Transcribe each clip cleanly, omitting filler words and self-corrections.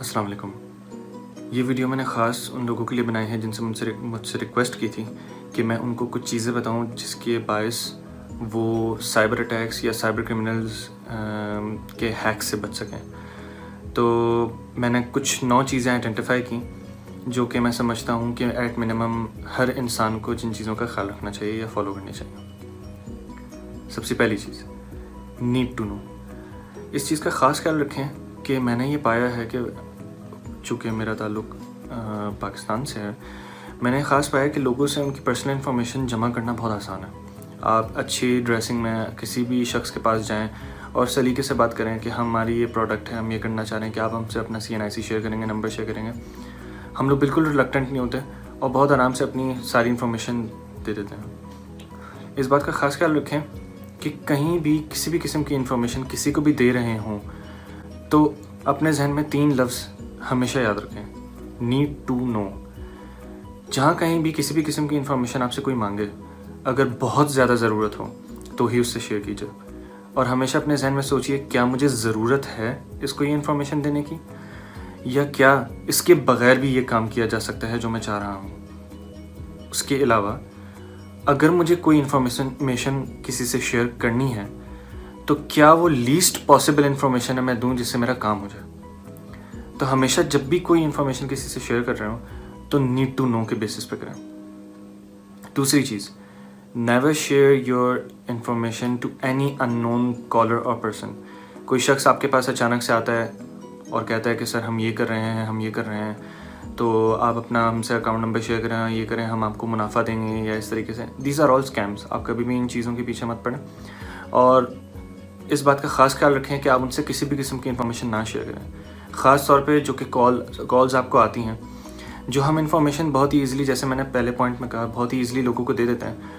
अस्सलाम वालेकुम। ये वीडियो मैंने ख़ास उन लोगों के लिए बनाई है जिनसे मुझसे रिक्वेस्ट की थी कि मैं उनको कुछ चीज़ें बताऊं जिसके बायस वो साइबर अटैक्स या साइबर क्रिमिनल्स के हैक से बच सकें। तो मैंने कुछ 9 चीज़ें आइडेंटिफाई की जो कि मैं समझता हूं कि एट मिनिमम हर इंसान को जिन चीज़ों का ख्याल रखना चाहिए या फॉलो करनी चाहिए। सबसे पहली चीज़, नीड टू नो। इस चीज़ का ख़ास ख्याल रखें कि मैंने ये पाया है कि चूँकि मेरा ताल्लुक़ पाकिस्तान से है, मैंने ख़ास पाया कि लोगों से उनकी पर्सनल इन्फॉर्मेशन जमा करना बहुत आसान है। आप अच्छी ड्रेसिंग में किसी भी शख्स के पास जाएं और सलीके से बात करें कि हमारी ये प्रोडक्ट है, हम ये करना चाह रहे हैं कि आप हमसे अपना CNIC शेयर करेंगे, नंबर शेयर करेंगे। हम लोग बिल्कुल रिलक्टेंट नहीं होते और बहुत आराम से अपनी सारी इन्फॉर्मेशन दे देते हैं। इस बात का ख़ास ख्याल रखें कि कहीं भी किसी भी किस्म की इन्फॉर्मेशन किसी को भी दे रहे हों तो अपने जहन में 3 लफ्ज़ हमेशा याद रखें, नीड टू नो। जहाँ कहीं भी किसी भी किस्म की इन्फॉर्मेशन आपसे कोई मांगे, अगर बहुत ज़्यादा ज़रूरत हो तो ही उससे शेयर कीजिए और हमेशा अपने जहन में सोचिए, क्या मुझे ज़रूरत है इसको ये इन्फॉर्मेशन देने की, या क्या इसके बगैर भी ये काम किया जा सकता है जो मैं चाह रहा हूँ। उसके अलावा अगर मुझे कोई इन्फॉर्मेशन किसी से शेयर करनी है तो क्या वो लीस्ट पॉसिबल इन्फॉर्मेशन है मैं दूँ जिससे मेरा काम हो जाए। तो हमेशा जब भी कोई इन्फॉर्मेशन किसी से शेयर कर रहे हो तो नीड टू नो के बेसिस पे करें। दूसरी चीज़, never share your information to any unknown caller और पर्सन। कोई शख्स आपके पास अचानक से आता है और कहता है कि सर हम ये कर रहे हैं, हम ये कर रहे हैं, तो आप अपना हमसे अकाउंट नंबर शेयर करें, ये करें, हम आपको मुनाफा देंगे या इस तरीके से। These are all scams. आप कभी भी इन चीज़ों के पीछे मत पड़ें और इस बात का ख़ास ख्याल रखें कि आप उनसे किसी भी किस्म की इन्फॉर्मेशन ना शेयर करें। ख़ास तौर पे जो कि कॉल्स आपको आती हैं, जो हम इन्फॉर्मेशन बहुत ही ईज़िली, जैसे मैंने पहले पॉइंट में कहा, बहुत ही ईज़िली लोगों को दे देते हैं।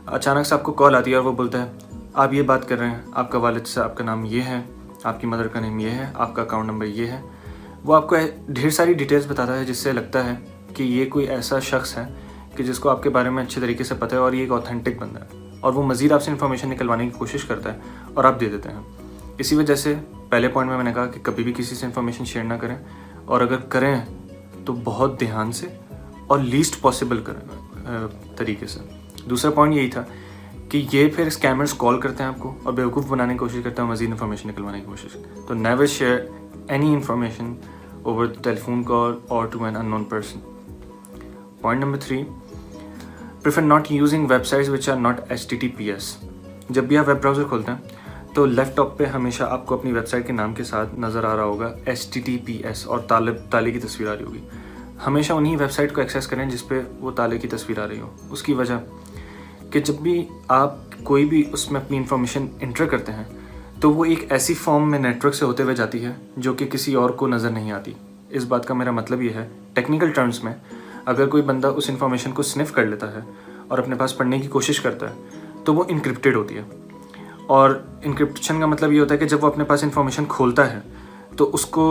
अचानक से आपको कॉल आती है और वो बोलता है आप ये बात कर रहे हैं, आपका वालिद से आपका नाम ये है, आपकी मदर का नेम ये है, आपका अकाउंट नंबर ये है। वो आपको ढेर सारी डिटेल्स बताता है जिससे लगता है कि ये कोई ऐसा शख्स है कि जिसको आपके बारे में अच्छे तरीके से पता है और ये एक ऑथेंटिक बंदा है, और वो मज़ीद आपसे इन्फॉर्मेशन निकलवाने की कोशिश करता है और आप दे देते हैं। इसी वजह से पहले पॉइंट में मैंने कहा कि कभी भी किसी से इन्फॉर्मेशन शेयर ना करें, और अगर करें तो बहुत ध्यान से और लीस्ट पॉसिबल करें तरीके से। दूसरा पॉइंट यही था कि ये फिर स्कैमर्स कॉल करते हैं आपको और बेवकूफ़ बनाने की कोशिश करते हैं, मज़ीद इन्फॉर्मेशन निकलवाने की कोशिश। तो never share any information over telephone call और to an unknown person. Point number 3, prefer not using websites which are not HTTPS। जब भी आप वेब ब्राउज़र खोलते हैं तो लेफ्ट टॉप पे हमेशा आपको अपनी वेबसाइट के नाम के साथ नज़र आ रहा होगा HTTPS और ताले की तस्वीर आ रही होगी। हमेशा उन्हीं वेबसाइट को एक्सेस करें जिस पे वो ताले की तस्वीर आ रही हो। उसकी वजह कि जब भी आप कोई भी उसमें अपनी इन्फॉर्मेशन इंटर करते हैं तो वो एक ऐसी फॉर्म में नेटवर्क से होते हुए जाती है जो कि किसी और को नज़र नहीं आती। इस बात का मेरा मतलब ये है, टेक्निकल टर्म्स में, अगर कोई बंदा उस इन्फॉर्मेशन को स्निफ कर लेता है और अपने पास पढ़ने की कोशिश करता है तो वो इनक्रिप्टेड होती है। और इनक्रिप्शन का मतलब ये होता है कि जब वो अपने पास इन्फॉर्मेशन खोलता है तो उसको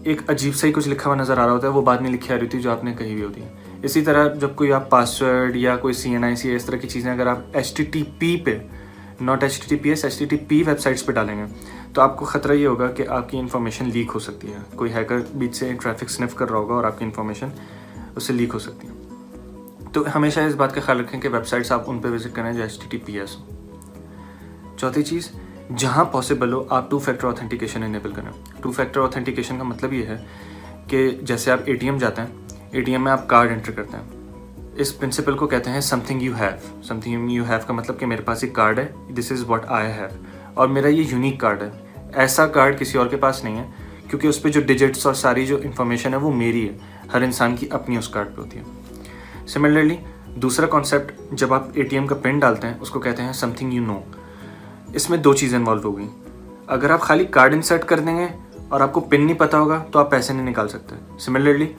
एक अजीब सा ही कुछ लिखा हुआ नज़र आ रहा होता है, वो बात नहीं लिखी आ रही थी जो आपने कही हुई होती है। इसी तरह जब कोई आप पासवर्ड या कोई CNIC या इस तरह की चीज़ें अगर आप HTTP पे, नॉट HTTPS, HTTP वेबसाइट्स पे डालेंगे तो आपको ख़तरा ये होगा कि आपकी इन्फॉर्मेशन लीक हो सकती है। कोई हैकर बीच से ट्रैफिक स्निफ कर रहा होगा और आपकी इन्फॉर्मेशन उससे लीक हो सकती है। तो हमेशा इस बात का ख्याल रखें कि वेबसाइट्स आप उन पर विजिट करें जो HTTPS हो। चौथी चीज़, जहाँ पॉसिबल हो आप 2 फैक्टर ऑथेंटिकेशन इनेबल करें। 2 फैक्टर ऑथेंटिकेशन का मतलब ये है कि जैसे आप ATM जाते हैं, ATM में आप कार्ड एंटर करते हैं। इस प्रिंसिपल को कहते हैं something you have. Something you have का मतलब कि मेरे पास एक कार्ड है, this is what I have, और मेरा ये यूनिक कार्ड है। ऐसा कार्ड किसी और के पास नहीं है क्योंकि उस पर जो डिजिट्स और सारी जो इन्फॉर्मेशन है वो मेरी है। हर इंसान की अपनी उस कार्ड पर होती है। सिमिलरली दूसरा कॉन्सेप्ट, जब आप ATM का पिन डालते हैं उसको कहते हैं समथिंग यू नो। इसमें 2 चीज़ें इन्वॉल्व हो गई। अगर आप खाली कार्ड इंसर्ट कर देंगे और आपको पिन नहीं पता होगा तो आप पैसे नहीं निकाल सकते। सिमिलरली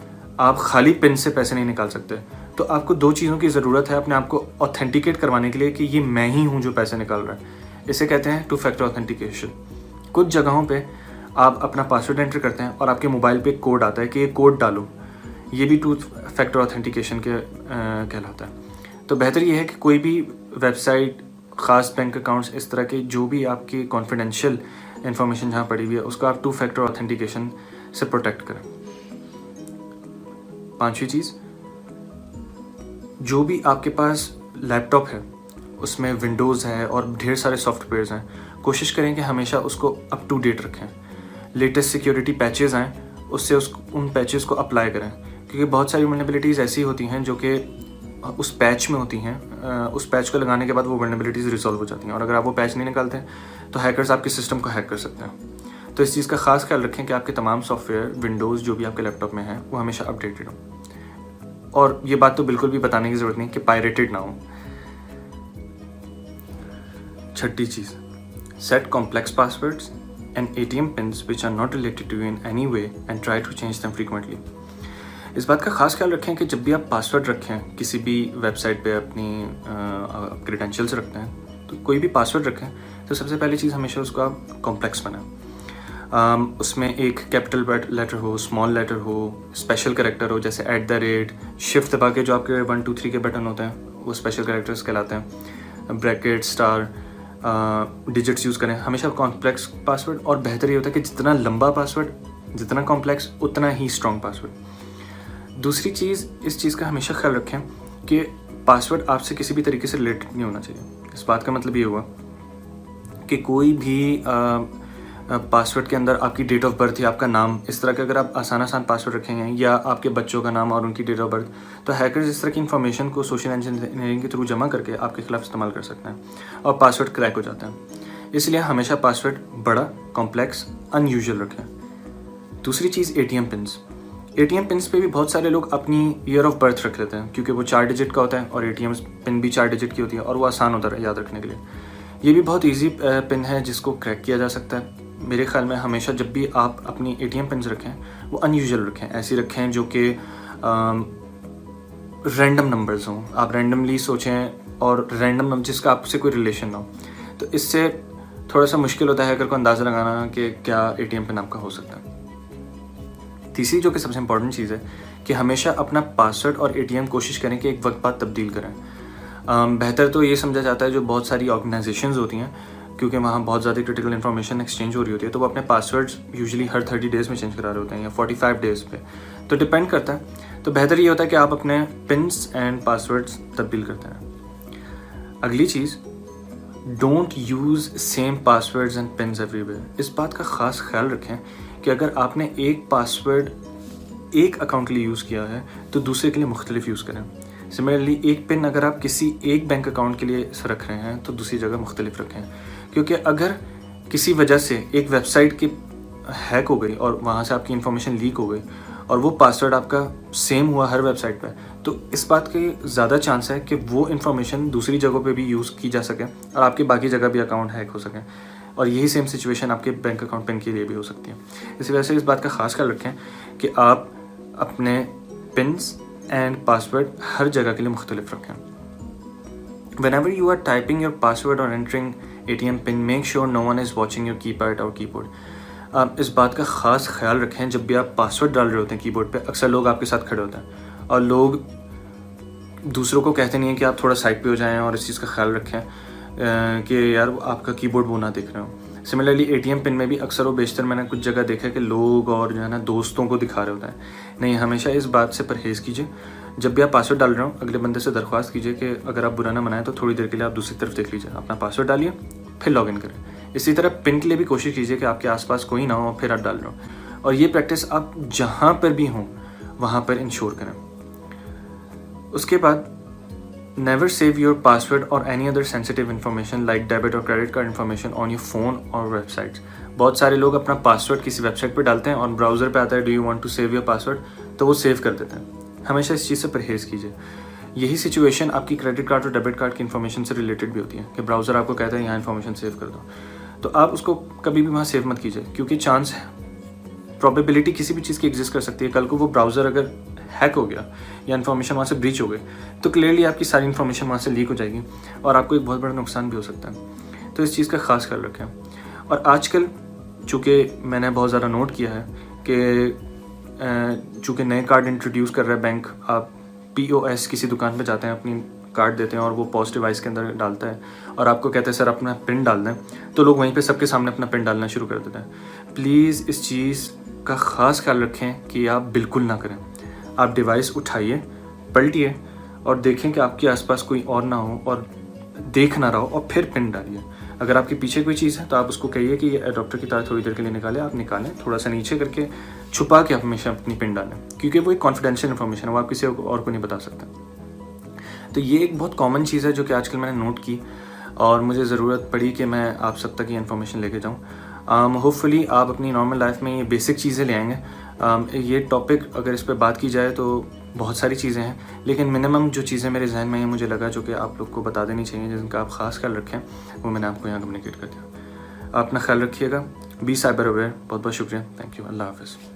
आप खाली पिन से पैसे नहीं निकाल सकते। तो आपको 2 चीज़ों की ज़रूरत है अपने आप को ऑथेंटिकेट करवाने के लिए कि ये मैं ही हूँ जो पैसे निकाल रहा है। इसे कहते हैं 2 फैक्टर ऑथेंटिकेशन। कुछ जगहों पे आप अपना पासवर्ड एंटर करते हैं और आपके मोबाइल पे कोड आता है कि ये कोड डालो, ये भी 2 फैक्टर ऑथेंटिकेशन के कहलाता है। तो बेहतर ये है कि कोई भी वेबसाइट, ख़ास बैंक अकाउंट्स, इस तरह के जो भी आपकी कॉन्फिडेंशियल इन्फॉर्मेशन जहाँ पड़ी हुई है उसको आप 2 फैक्टर ऑथेंटिकेशन से प्रोटेक्ट करें। पांचवी चीज़, जो भी आपके पास लैपटॉप है उसमें विंडोज़ है और ढेर सारे सॉफ्टवेयर्स हैं, कोशिश करें कि हमेशा उसको अप टू डेट रखें। लेटेस्ट सिक्योरिटी पैचेस आएँ उससे उन पैचेस को अप्लाई करें, क्योंकि बहुत सारी वल्नरेबिलिटीज़ ऐसी होती हैं जो कि उस पैच में होती हैं। उस पैच को लगाने के बाद वो वल्नरेबिलिटीज़ रिजॉल्व हो जाती हैं, और अगर आप वो पैच नहीं निकालते तो हैकर्स आपके सिस्टम को हैक कर सकते हैं। तो इस चीज़ का खास ख्याल रखें कि आपके तमाम सॉफ्टवेयर, विंडोज़ जो भी आपके लैपटॉप में है, वो हमेशा अपडेटेड हो। और ये बात तो बिल्कुल भी बताने की ज़रूरत नहीं कि पायरेटेड ना हो। छठी चीज़, set complex passwords and ATM pins which are not related to you in any way and try to change them frequently। इस बात का खास ख्याल रखें कि जब भी आप पासवर्ड रखें किसी भी वेबसाइट पे, अपनी क्रेडेंशियल्स रखते हैं, तो कोई भी पासवर्ड रखें तो सबसे पहली चीज़ हमेशा उसको आप कॉम्प्लेक्स बनाएं। उसमें एक कैपिटल लेटर हो, स्मॉल लेटर हो, स्पेशल कैरेक्टर हो, जैसे @ शिफ्ट दबा के जो आपके 1 2 3 के बटन होते हैं वो स्पेशल कैरेक्टर्स कहलाते हैं, ब्रैकेट, स्टार, डिजिट्स यूज़ करें। हमेशा कॉम्प्लेक्स पासवर्ड, और बेहतर ये होता है कि जितना लंबा पासवर्ड, जितना कॉम्प्लेक्स, उतना ही स्ट्रॉन्ग पासवर्ड। दूसरी चीज़, इस चीज़ का हमेशा ख्याल रखें कि पासवर्ड आपसे किसी भी तरीके से रिलेटेड नहीं होना चाहिए। इस बात का मतलब ये हुआ कि कोई भी पासवर्ड के अंदर आपकी डेट ऑफ बर्थ या आपका नाम, इस तरह के अगर आप आसान पासवर्ड रखेंगे, या आपके बच्चों का नाम और उनकी डेट ऑफ बर्थ, तो हैकर्स इस तरह की इन्फॉर्मेशन को सोशल इंजीनियरिंग के थ्रू जमा करके आपके खिलाफ इस्तेमाल कर सकते हैं और पासवर्ड क्रैक हो जाता है। इसलिए हमेशा पासवर्ड बड़ा, कॉम्प्लेक्स, अनयूजुअल रखें। दूसरी चीज़, ATM पिन्स। ATM पिन्स पे भी बहुत सारे लोग अपनी ईयर ऑफ बर्थ रख लेते हैं, क्योंकि वो 4 डिजिट का होता है और ATM पिन भी 4 डिजिट की होती है और वो आसान होता है याद रखने के लिए। ये भी बहुत ईजी पिन है जिसको क्रैक किया जा सकता है। मेरे ख्याल में हमेशा जब भी आप अपनी ATM पिन्स रखें वो अनयूजुअल रखें, ऐसी रखें जो कि रैंडम नंबर्स हों। आप रैंडमली सोचें और रैंडम नंबर जिसका आपसे कोई रिलेशन ना हो, तो इससे थोड़ा सा मुश्किल होता है हैकर को अंदाज़ा लगाना कि क्या ATM पिन आपका हो सकता है। तीसरी जो कि सबसे इम्पॉर्टेंट चीज़ है कि हमेशा अपना पासवर्ड और ATM कोशिश करें कि एक वक्त बाद तब्दील करें। बेहतर तो ये समझा जाता है जो बहुत सारी ऑर्गेनाइजेशंस होती हैं, क्योंकि वहाँ बहुत ज़्यादा क्रिटिकल इन्फॉर्मेशन एक्सचेंज हो रही होती है, तो वो अपने पासवर्ड्स यूजुअली हर 30 डेज़ में चेंज करा रहे होते हैं या 45 डेज़ पे, तो डिपेंड करता है। तो बेहतर ये होता है कि आप अपने पिन्स एंड पासवर्ड्स तब्दील करते हैं। अगली चीज़, don't use same passwords and pins everywhere. इस बात का ख़ास ख्याल रखें कि अगर आपने एक पासवर्ड एक अकाउंट के लिए यूज़ किया है तो दूसरे के लिए मुख्तलिफ यूज़ करें। सिमिलरली एक पिन अगर आप किसी एक बैंक अकाउंट के लिए रख रहे हैं तो दूसरी जगह मुख्तलिफ रखें, क्योंकि अगर किसी वजह से एक वेबसाइट की हैक हो गई और वहाँ से आपकी इन्फॉर्मेशन लीक हो गई और वो पासवर्ड आपका सेम हुआ हर वेबसाइट पर, तो इस बात के ज़्यादा चांस है कि वो इन्फॉर्मेशन दूसरी जगहों पे भी यूज़ की जा सके और आपकी बाकी जगह भी अकाउंट हैक हो सके, और यही सेम सिचुएशन आपके बैंक अकाउंट पिन के लिए भी हो सकती है। इस वजह से इस बात का खास ख्याल रखें कि आप अपने पिन्स एंड पासवर्ड हर जगह के लिए मुख्तलिफ रखें। Whenever you are typing your password or entering ATM pin, make sure no one is watching your keypad or keyboard। आप इस बात का ख़ास ख्याल रखें जब भी आप पासवर्ड डाल रहे होते हैं कीबोर्ड पे, अक्सर लोग आपके साथ खड़े होते हैं और लोग दूसरों को कहते नहीं हैं कि आप थोड़ा साइड पे हो जाएं और इस चीज़ का ख्याल रखें कि यार आपका कीबोर्ड वो ना देख रहे हो। सिमिलरली ATM पिन में भी अक्सर वो बेशतर मैंने कुछ जगह देखा है कि लोग और जो है ना दोस्तों को दिखा रहे होते हैं। नहीं, हमेशा इस बात से परहेज़ कीजिए। जब भी आप पासवर्ड डाल रहे हो अगले बंदे से दरख्वास्त कीजिए कि अगर आप बुरा ना मनाएं तो थोड़ी देर के लिए आप दूसरी तरफ देख लीजिए, अपना पासवर्ड डालिए फिर लॉगिन करें। इसी तरह पिन के लिए भी कोशिश कीजिए कि आपके आसपास कोई ना हो फिर आप डाल रहे हो, और ये प्रैक्टिस आप जहाँ पर भी हों वहाँ पर इंश्योर करें। उसके बाद नेवर सेव योर पासवर्ड और any other sensitive information like debit और credit card information on your phone और वेबसाइट्स। बहुत सारे लोग अपना पासवर्ड किसी वेबसाइट पर डालते हैं और ब्राउज़र पे आता है do you want to save your password, तो वो सेव कर देते हैं। हमेशा इस चीज़ से परहेज़ कीजिए। यही सिचुएशन आपकी क्रेडिट कार्ड और डेबिट कार्ड की इन्फॉर्मेशन से रिलेटेड भी होती है कि ब्राउज़र आपको कहता है यहाँ इन्फॉर्मेशन सेव कर दो, तो आप उसको कभी भी वहाँ सेव मत कीजिए, क्योंकि चांस है, प्रोबेबिलिटी किसी भी चीज़ की एग्जिस्ट कर सकती है। कल को वो ब्राउज़र अगर हैक हो गया या इन्फॉर्मेशन वहाँ से ब्रीच हो गई तो क्लियरली आपकी सारी इन्फॉर्मेशन वहाँ से लीक हो जाएगी और आपको एक बहुत बड़ा नुकसान भी हो सकता है। तो इस चीज़ का ख़ास ख्याल रखें। और आजकल चूँकि मैंने बहुत ज़्यादा नोट किया है कि चूँकि नए कार्ड इंट्रोड्यूस कर रहा है बैंक, आप POS किसी दुकान पे जाते हैं, अपनी कार्ड देते हैं और वो POS डिवाइस के अंदर डालता है और आपको कहते हैं सर अपना पिन डाल दें, तो लोग वहीं पे सबके सामने अपना पिन डालना शुरू कर देते हैं। प्लीज़ इस चीज़ का ख़ास ख्याल रखें कि आप बिल्कुल ना करें। आप डिवाइस उठाइए, पलटिए और देखें कि आपके आसपास कोई और ना हो और देख ना रहा हो और फिर पिन डालिए। अगर आपके पीछे कोई चीज़ है तो आप उसको कहिए कि डॉक्टर की तरह थोड़ी देर के लिए निकालें, आप निकालें, थोड़ा सा नीचे करके छुपा के आप हमेशा अपनी पिन डालें, क्योंकि वो एक कॉन्फिडेंशियल इन्फॉर्मेशन है, वो आप किसी और को नहीं बता सकते। तो ये एक बहुत कॉमन चीज़ है जो कि आजकल मैंने नोट की और मुझे ज़रूरत पड़ी कि मैं आप सब तक ये इन्फॉर्मेशन लेके जाऊँ। होपफुली आप अपनी नॉर्मल लाइफ में ये बेसिक चीज़ें ले आएंगे। ये टॉपिक अगर इस पर बात की जाए तो बहुत सारी चीज़ें हैं, लेकिन मिनिमम जो चीज़ें मेरे जहन में हैं मुझे लगा जो कि आप लोग को बता देनी चाहिए, जिनका आप ख़ास ख्याल रखें, वो मैंने आपको यहाँ कम्युनिकेट कर दिया। आप अपना ख्याल रखिएगा, बी साइबर अवेयर। बहुत बहुत शुक्रिया, थैंक यू, अल्लाह हाफ़िज़।